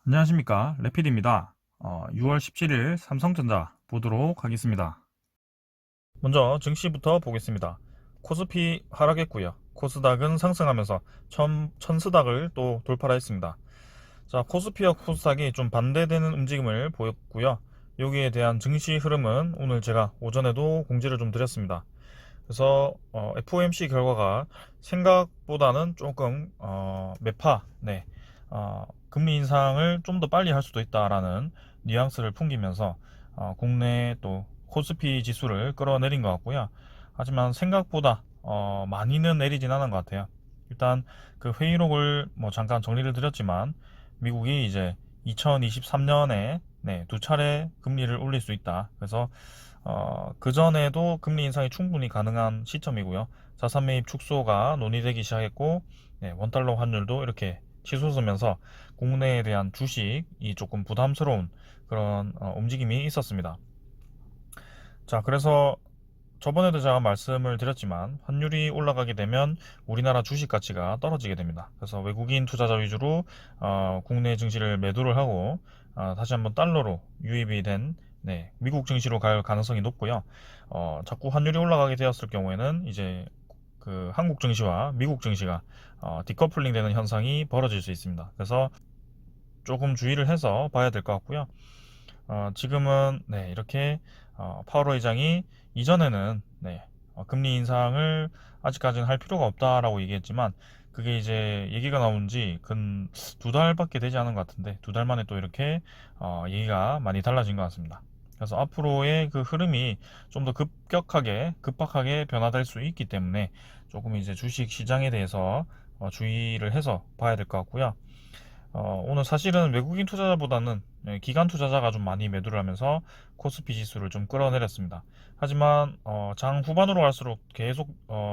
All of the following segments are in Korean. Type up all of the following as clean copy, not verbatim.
안녕하십니까, 레피드입니다. 6월 17일 삼성전자 보도록 하겠습니다. 먼저 증시부터 보겠습니다. 코스피 하락했고요. 코스닥은 상승하면서 천스닥을 또 돌파를 했습니다. 자, 코스피와 코스닥이 좀 반대되는 움직임을 보였고요. 여기에 대한 증시 흐름은 오늘 제가 오전에도 공지를 좀 드렸습니다. 그래서 FOMC 결과가 생각보다는 조금 매파, 네, 금리 인상을 좀 더 빨리 할 수도 있다라는 뉘앙스를 풍기면서 국내 또 코스피 지수를 끌어내린 것 같고요. 하지만 생각보다 많이는 내리진 않은 것 같아요. 일단 그 회의록을 뭐 잠깐 정리를 드렸지만 미국이 이제 2023년에 두 차례 금리를 올릴 수 있다. 그래서 그전에도 금리 인상이 충분히 가능한 시점이고요. 자산 매입 축소가 논의되기 시작했고, 원달러 환율도 이렇게 치솟으면서 국내에 대한 주식이 조금 부담스러운 그런 움직임이 있었습니다. 자, 그래서 저번에도 제가 말씀을 드렸지만 환율이 올라가게 되면 우리나라 주식 가치가 떨어지게 됩니다. 그래서 외국인 투자자 위주로 국내 증시를 매도를 하고 다시 한번 달러로 유입이 된 미국 증시로 갈 가능성이 높고요. 자꾸 환율이 올라가게 되었을 경우에는 이제 그 한국 증시와 미국 증시가 디커플링 되는 현상이 벌어질 수 있습니다. 그래서 조금 주의를 해서 봐야 될 것 같고요. 지금은 이렇게 파월 의장이 이전에는 금리 인상을 아직까지는 할 필요가 없다라고 얘기했지만 그게 이제 얘기가 나온 지 근 두 달밖에 되지 않은 것 같은데 두 달 만에 또 이렇게 얘기가 많이 달라진 것 같습니다. 그래서 앞으로의 그 흐름이 좀 더 급박하게 변화될 수 있기 때문에 조금 이제 주식 시장에 대해서 주의를 해서 봐야 될 것 같고요. 오늘 사실은 외국인 투자자보다는 기관 투자자가 좀 많이 매도를 하면서 코스피 지수를 좀 끌어내렸습니다. 하지만 장 후반으로 갈수록 계속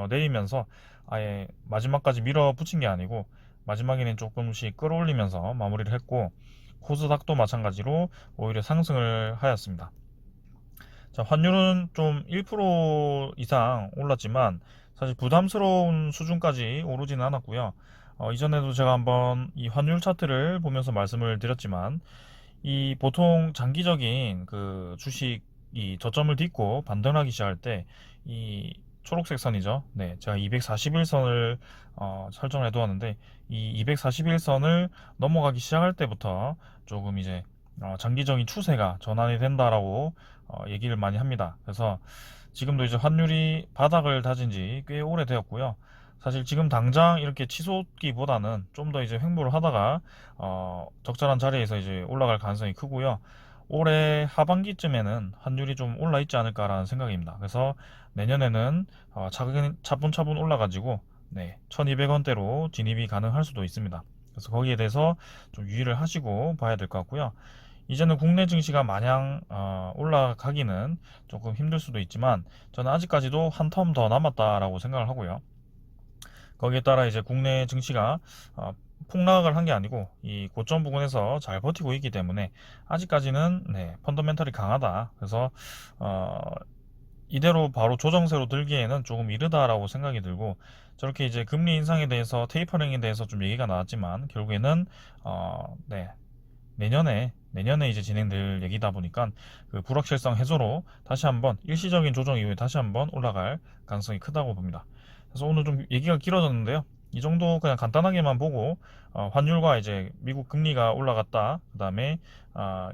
내리면서 아예 마지막까지 밀어붙인 게 아니고 마지막에는 조금씩 끌어올리면서 마무리를 했고 코스닥도 마찬가지로 오히려 상승을 하였습니다. 자, 환율은 좀 1% 이상 올랐지만 사실 부담스러운 수준까지 오르지는 않았고요. 이전에도 제가 한번 이 환율 차트를 보면서 말씀을 드렸지만 이 보통 장기적인 그 주식이 저점을 딛고 반등하기 시작할 때 이 초록색 선이죠. 네, 제가 241선을 설정을 해두었는데 이 241선을 넘어가기 시작할 때부터 조금 이제 장기적인 추세가 전환이 된다라고 얘기를 많이 합니다. 그래서 지금도 이제 환율이 바닥을 다진 지 꽤 오래되었고요. 사실 지금 당장 이렇게 치솟기보다는 좀 더 이제 횡보를 하다가 적절한 자리에서 이제 올라갈 가능성이 크고요. 올해 하반기쯤에는 환율이 좀 올라 있지 않을까라는 생각입니다. 그래서 내년에는 차분차분 올라가지고 1200원대로 진입이 가능할 수도 있습니다. 그래서 거기에 대해서 좀 유의를 하시고 봐야 될 것 같고요. 이제는 국내 증시가 마냥 올라가기는 조금 힘들 수도 있지만 저는 아직까지도 한 텀 더 남았다라고 생각을 하고요. 거기에 따라 이제 국내 증시가 폭락을 한 게 아니고 이 고점 부근에서 잘 버티고 있기 때문에 아직까지는 펀더멘털이 강하다. 그래서 어, 이대로 바로 조정세로 들기에는 조금 이르다라고 생각이 들고 저렇게 이제 금리 인상에 대해서 테이퍼링에 대해서 좀 얘기가 나왔지만 결국에는 내년에 이제 진행될 얘기다 보니까 그 불확실성 해소로 다시 한번 일시적인 조정 이후에 다시 한번 올라갈 가능성이 크다고 봅니다. 그래서 오늘 좀 얘기가 길어졌는데요. 이 정도 그냥 간단하게만 보고 환율과 이제 미국 금리가 올라갔다. 그다음에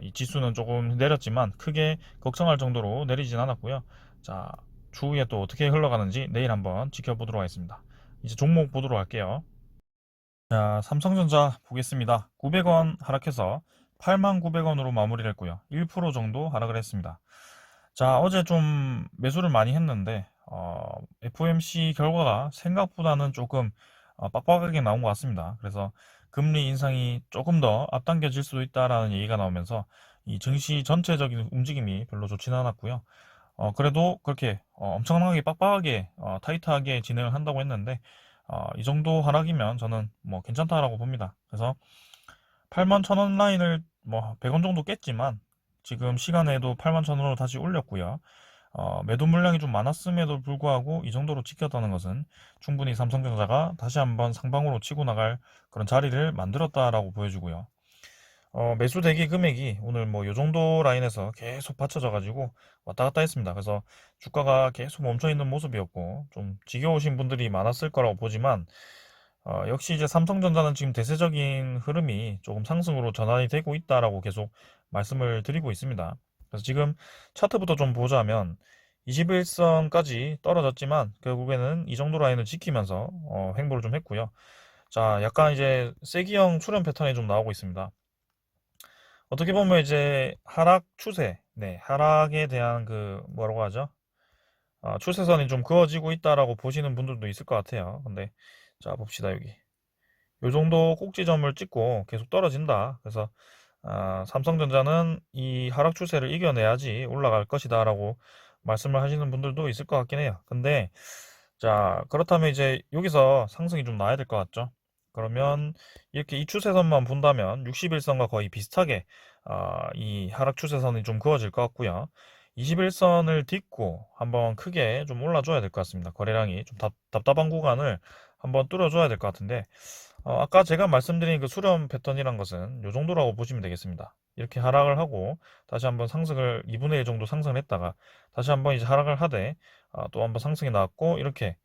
이 지수는 조금 내렸지만 크게 걱정할 정도로 내리진 않았고요. 자, 추후에 또 어떻게 흘러가는지 내일 한번 지켜보도록 하겠습니다. 이제 종목 보도록 할게요. 자, 삼성전자 보겠습니다. 900원 하락해서 89,000원으로 마무리를 했고요. 1% 정도 하락을 했습니다. 자, 어제 좀 매수를 많이 했는데 FOMC 결과가 생각보다는 조금 빡빡하게 나온 것 같습니다. 그래서 금리 인상이 조금 더 앞당겨질 수도 있다라는 얘기가 나오면서 이 증시 전체적인 움직임이 별로 좋지는 않았고요. 그래도 그렇게 엄청나게 빡빡하게 타이트하게 진행을 한다고 했는데 이 정도 하락이면 저는 뭐 괜찮다라고 봅니다. 그래서 81,000원 라인을 뭐 100원 정도 깼지만 지금 시간에도 81,000원으로 다시 올렸고요. 매도 물량이 좀 많았음에도 불구하고 이 정도로 지켰다는 것은 충분히 삼성전자가 다시 한번 상방으로 치고 나갈 그런 자리를 만들었다라고 보여주고요. 매수 대기 금액이 오늘 뭐 요 정도 라인에서 계속 받쳐져 가지고 왔다 갔다 했습니다. 그래서 주가가 계속 멈춰 있는 모습이었고 좀 지겨우신 분들이 많았을 거라고 보지만 역시 이제 삼성전자는 지금 대세적인 흐름이 조금 상승으로 전환이 되고 있다라고 계속 말씀을 드리고 있습니다. 그래서 지금 차트부터 좀 보자면 21선까지 떨어졌지만 결국에는 이 정도 라인을 지키면서 횡보를 좀 했고요. 자, 약간 이제 세기형 출현 패턴이 좀 나오고 있습니다. 어떻게 보면 이제 하락 추세, 네, 하락에 대한 그 뭐라고 하죠? 추세선이 좀 그어지고 있다라고 보시는 분들도 있을 것 같아요. 근데 자, 봅시다 여기. 요 정도 꼭지점을 찍고 계속 떨어진다. 그래서 삼성전자는 이 하락 추세를 이겨내야지 올라갈 것이다라고 말씀을 하시는 분들도 있을 것 같긴 해요. 근데 자, 그렇다면 이제 여기서 상승이 좀 나야 될 것 같죠? 그러면 이렇게 이 추세선만 본다면 61선과 거의 비슷하게 이 하락 추세선이 좀 그어질 것 같고요. 21선을 딛고 한번 크게 좀 올라줘야 될 것 같습니다. 거래량이 좀 답답한 구간을 한번 뚫어줘야 될 것 같은데 아까 제가 말씀드린 그 수렴 패턴이란 것은 이 정도라고 보시면 되겠습니다. 이렇게 하락을 하고 다시 한번 상승을 2분의 1 정도 상승을 했다가 다시 한번 이제 하락을 하되 또 한번 상승이 나왔고 이렇게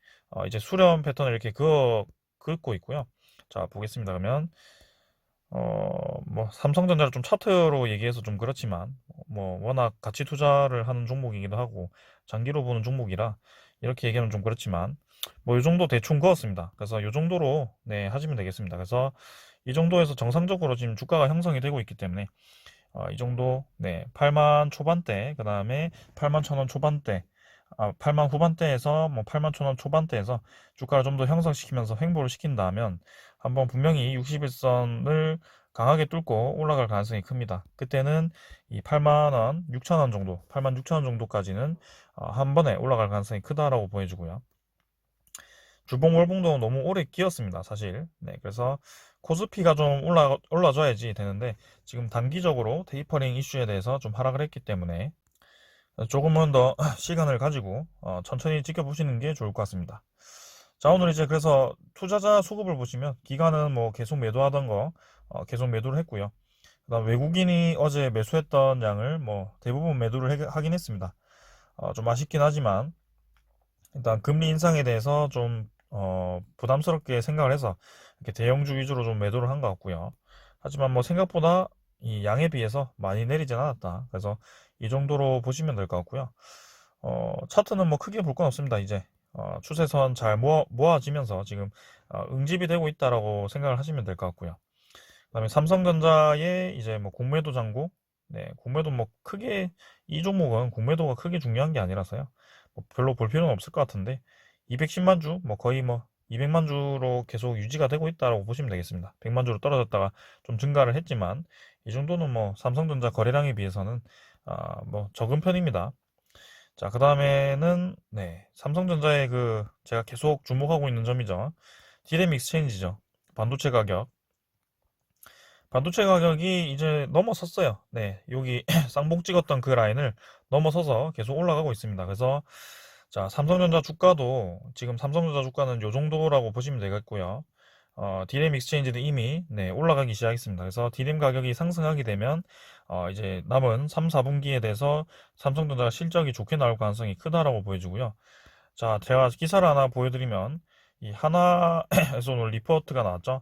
이제 수렴 패턴을 이렇게 긋고 있고요. 자, 보겠습니다. 그러면 뭐 삼성전자를 좀 차트로 얘기해서 좀 그렇지만 뭐 워낙 가치 투자를 하는 종목이기도 하고 장기로 보는 종목이라 이렇게 얘기하면 좀 그렇지만 뭐 이 정도 대충 그었습니다. 그래서 이 정도로 네 하시면 되겠습니다. 그래서 이 정도에서 정상적으로 지금 주가가 형성이 되고 있기 때문에 이 정도 네 8만 초반대 그 다음에 8만 1천 원 초반대 8만 후반대에서 뭐 8만 1천 원 초반대에서 주가를 좀 더 형성시키면서 횡보를 시킨다면 한번 분명히 61선을 강하게 뚫고 올라갈 가능성이 큽니다. 그때는 이 8만 원, 6천 원 정도, 8만 6천 원 정도까지는 한 번에 올라갈 가능성이 크다라고 보여지고요. 주봉 월봉도 너무 오래 끼었습니다, 사실. 네, 그래서 코스피가 좀 올라줘야지 되는데 지금 단기적으로 테이퍼링 이슈에 대해서 좀 하락을 했기 때문에 조금은 더 시간을 가지고 천천히 지켜보시는 게 좋을 것 같습니다. 자, 오늘 이제 그래서 투자자 수급을 보시면 기관은 뭐 계속 매도하던 거 계속 매도를 했고요. 그다음 외국인이 어제 매수했던 양을 뭐 대부분 매도를 하긴 했습니다. 좀 아쉽긴 하지만 일단 금리 인상에 대해서 좀 부담스럽게 생각을 해서 이렇게 대형주 위주로 좀 매도를 한 것 같고요. 하지만 뭐 생각보다 이 양에 비해서 많이 내리진 않았다. 그래서 이 정도로 보시면 될 것 같고요. 차트는 뭐 크게 볼 건 없습니다. 이제 추세선 잘 모아지면서 지금 응집이 되고 있다라고 생각을 하시면 될 것 같고요. 그다음에 삼성전자의 이제 뭐 공매도 잔고, 네, 공매도 뭐 크게 이 종목은 공매도가 크게 중요한 게 아니라서요. 뭐 별로 볼 필요는 없을 것 같은데 210만 주, 뭐 거의 뭐 200만 주로 계속 유지가 되고 있다라고 보시면 되겠습니다. 100만 주로 떨어졌다가 좀 증가를 했지만 이 정도는 뭐 삼성전자 거래량에 비해서는 뭐 적은 편입니다. 자, 그 다음에는 네, 삼성전자의 그 제가 계속 주목하고 있는 점이죠. 디램 익스체인지죠. 반도체 가격. 반도체 가격이 이제 넘어섰어요. 네, 여기 쌍봉 찍었던 그 라인을 넘어서서 계속 올라가고 있습니다. 그래서 자, 삼성전자 주가도 지금 삼성전자 주가는 요 정도라고 보시면 되겠고요. 디램 익스체인지도 이미 네, 올라가기 시작했습니다. 그래서 디램 가격이 상승하게 되면 이제 남은 3, 4분기에 대해서 삼성전자 실적이 좋게 나올 가능성이 크다라고 보여지고요. 자, 제가 기사를 하나 보여드리면 이 하나에서 오늘 리포트가 나왔죠.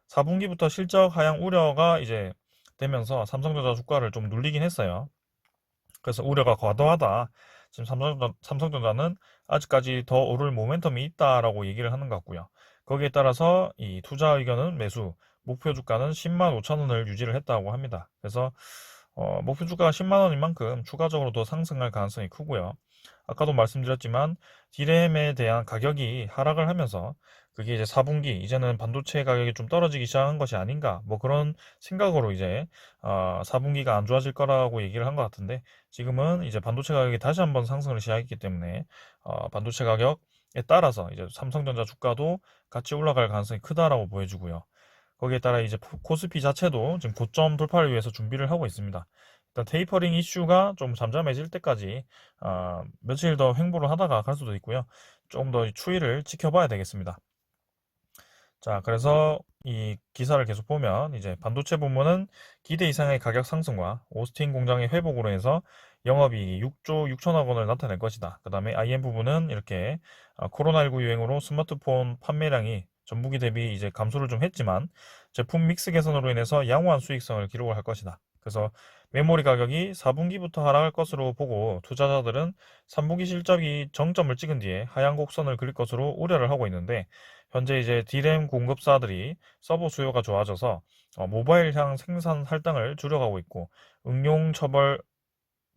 4분기부터 실적 하향 우려가 이제 되면서 삼성전자 주가를 좀 눌리긴 했어요. 그래서 우려가 과도하다. 지금 삼성전자는 아직까지 더 오를 모멘텀이 있다라고 얘기를 하는 것 같고요. 거기에 따라서 이 투자 의견은 매수, 목표 주가는 10만 5천 원을 유지를 했다고 합니다. 그래서 목표 주가가 10만 원인 만큼 추가적으로 더 상승할 가능성이 크고요. 아까도 말씀드렸지만 디램에 대한 가격이 하락을 하면서 그게 이제 4분기 이제는 반도체 가격이 좀 떨어지기 시작한 것이 아닌가 뭐 그런 생각으로 이제 4분기가 안 좋아질 거라고 얘기를 한 것 같은데 지금은 이제 반도체 가격이 다시 한번 상승을 시작했기 때문에 반도체 가격에 따라서 이제 삼성전자 주가도 같이 올라갈 가능성이 크다라고 보여주고요. 거기에 따라 이제 코스피 자체도 지금 고점 돌파를 위해서 준비를 하고 있습니다. 일단 테이퍼링 이슈가 좀 잠잠해질 때까지 며칠 더 횡보를 하다가 갈 수도 있고요. 좀 더 추이를 지켜봐야 되겠습니다. 자, 그래서 이 기사를 계속 보면 이제 반도체 부문은 기대 이상의 가격 상승과 오스틴 공장의 회복으로 해서 영업이익이 6조 6천억 원을 나타낼 것이다. 그 다음에 IM 부분은 이렇게 코로나19 유행으로 스마트폰 판매량이 전분기 대비 이제 감소를 좀 했지만 제품 믹스 개선으로 인해서 양호한 수익성을 기록을 할 것이다. 그래서 메모리 가격이 4분기부터 하락할 것으로 보고 투자자들은 3분기 실적이 정점을 찍은 뒤에 하향 곡선을 그릴 것으로 우려를 하고 있는데 현재 이제 D램 공급사들이 서버 수요가 좋아져서 모바일향 생산 할당을 줄여가고 있고 응용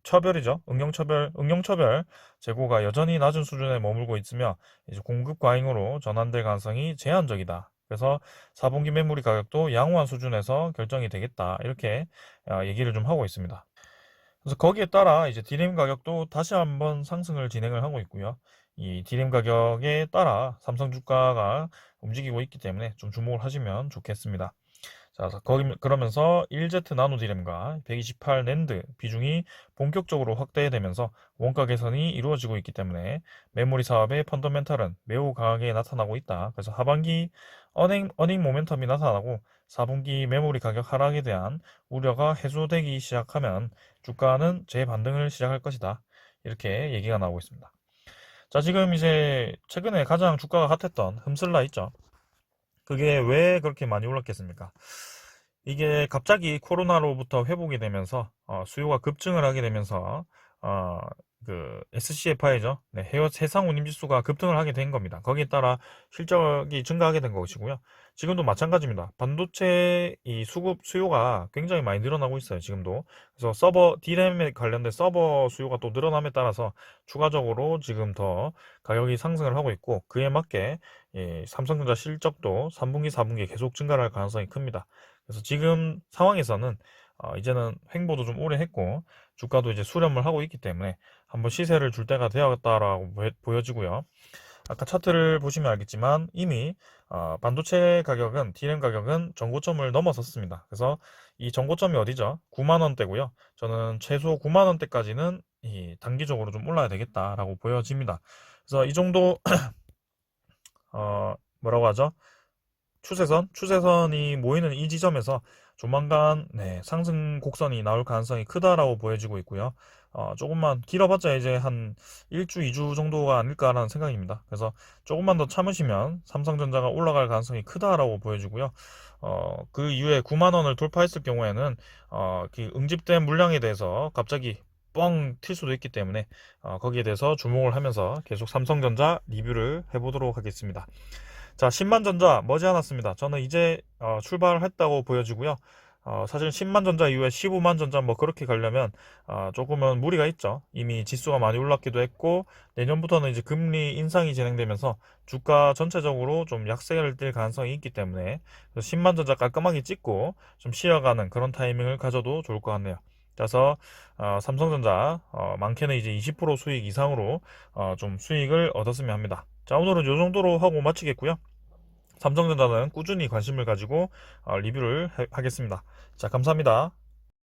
처별이죠. 응용 처별 재고가 여전히 낮은 수준에 머물고 있으며 이제 공급 과잉으로 전환될 가능성이 제한적이다. 그래서 4분기 메모리 가격도 양호한 수준에서 결정이 되겠다. 이렇게 얘기를 좀 하고 있습니다. 그래서 거기에 따라 이제 디램 가격도 다시 한번 상승을 진행을 하고 있고요. 이 디램 가격에 따라 삼성 주가가 움직이고 있기 때문에 좀 주목을 하시면 좋겠습니다. 자, 그러면서 1Z 나노 디램과 128 낸드 비중이 본격적으로 확대되면서 원가 개선이 이루어지고 있기 때문에 메모리 사업의 펀더멘탈은 매우 강하게 나타나고 있다. 그래서 하반기 어닝 모멘텀이 나타나고 4분기 메모리 가격 하락에 대한 우려가 해소되기 시작하면 주가는 재반등을 시작할 것이다. 이렇게 얘기가 나오고 있습니다. 자, 지금 이제 최근에 가장 주가가 핫했던 흠슬라 있죠. 그게 왜 그렇게 많이 올랐겠습니까? 이게 갑자기 코로나로부터 회복이 되면서 수요가 급증을 하게 되면서 어, 그 SCFI죠. 네, 해상 운임 지수가 급등을 하게 된 겁니다. 거기에 따라 실적이 증가하게 된 것이고요. 지금도 마찬가지입니다. 반도체 이 수급 수요가 굉장히 많이 늘어나고 있어요. 지금도. 그래서 서버 D램에 관련된 서버 수요가 또 늘어남에 따라서 추가적으로 지금 더 가격이 상승을 하고 있고 그에 맞게 삼성전자 실적도 3분기, 4분기에 계속 증가할 가능성이 큽니다. 그래서 지금 상황에서는 이제는 횡보도 좀 오래 했고 주가도 이제 수렴을 하고 있기 때문에 한번 시세를 줄 때가 되었다라고 보여지고요. 아까 차트를 보시면 알겠지만 이미 반도체 가격은 D램 가격은 전고점을 넘어섰습니다. 그래서 이 전고점이 어디죠? 9만 원대고요. 저는 최소 9만 원대까지는 단기적으로 좀 올라야 되겠다라고 보여집니다. 그래서 이 정도 뭐라고 하죠? 추세선이 모이는 이 지점에서 조만간 상승 곡선이 나올 가능성이 크다라고 보여지고 있고요. 조금만 길어봤자 이제 한 1주, 2주 정도가 아닐까라는 생각입니다. 그래서 조금만 더 참으시면 삼성전자가 올라갈 가능성이 크다라고 보여지고요. 그 이후에 9만 원을 돌파했을 경우에는 그 응집된 물량에 대해서 갑자기 뻥 튈 수도 있기 때문에 거기에 대해서 주목을 하면서 계속 삼성전자 리뷰를 해보도록 하겠습니다. 자, 10만 전자 머지않았습니다. 저는 이제 출발했다고 보여지고요. 사실 10만 전자 이후에 15만 전자 뭐 그렇게 가려면 조금은 무리가 있죠. 이미 지수가 많이 올랐기도 했고 내년부터는 이제 금리 인상이 진행되면서 주가 전체적으로 좀 약세를 띨 가능성이 있기 때문에 10만 전자 깔끔하게 찍고 좀 쉬어가는 그런 타이밍을 가져도 좋을 것 같네요. 그래서 삼성전자 많게는 이제 20% 수익 이상으로 좀 수익을 얻었으면 합니다. 자, 오늘은 이 정도로 하고 마치겠고요. 삼성전자는 꾸준히 관심을 가지고 리뷰를 하겠습니다. 자, 감사합니다.